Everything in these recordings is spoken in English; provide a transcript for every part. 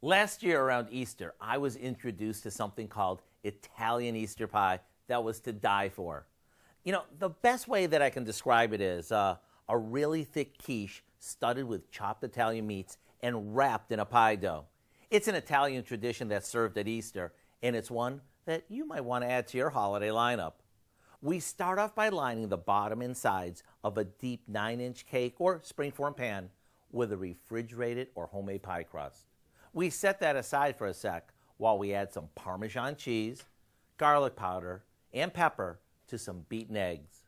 Last year around Easter, I was introduced to something called Italian Easter pie that was to die for. You know, the best way that I can describe it is a really thick quiche studded with chopped Italian meats and wrapped in a pie dough. It's an Italian tradition that's served at Easter, and it's one that you might want to add to your holiday lineup. We start off by lining the bottom and sides of a deep 9-inch cake or springform pan with a refrigerated or homemade pie crust. We set that aside for a sec while we add some Parmesan cheese, garlic powder, and pepper to some beaten eggs.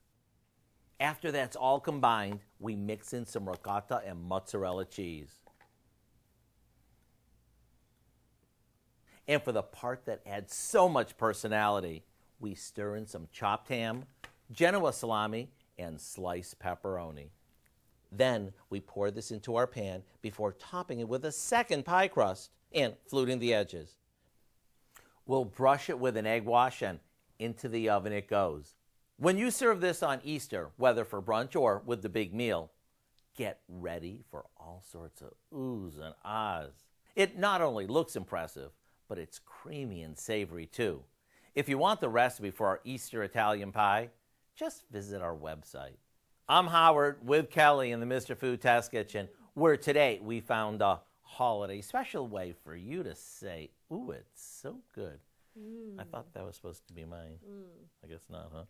After that's all combined, we mix in some ricotta and mozzarella cheese. And for the part that adds so much personality, we stir in some chopped ham, Genoa salami, and sliced pepperoni. Then we pour this into our pan before topping it with a second pie crust and fluting the edges. We'll brush it with an egg wash and into the oven it goes. When you serve this on Easter, whether for brunch or with the big meal, get ready for all sorts of oohs and ahs. It not only looks impressive, but it's creamy and savory too. If you want the recipe for our Easter Italian pie, just visit our website. I'm Howard with Kelly in the Mr. Food Test Kitchen, where today we found a holiday special way for you to say, ooh, it's so good. I thought that was supposed to be mine. I guess not, huh?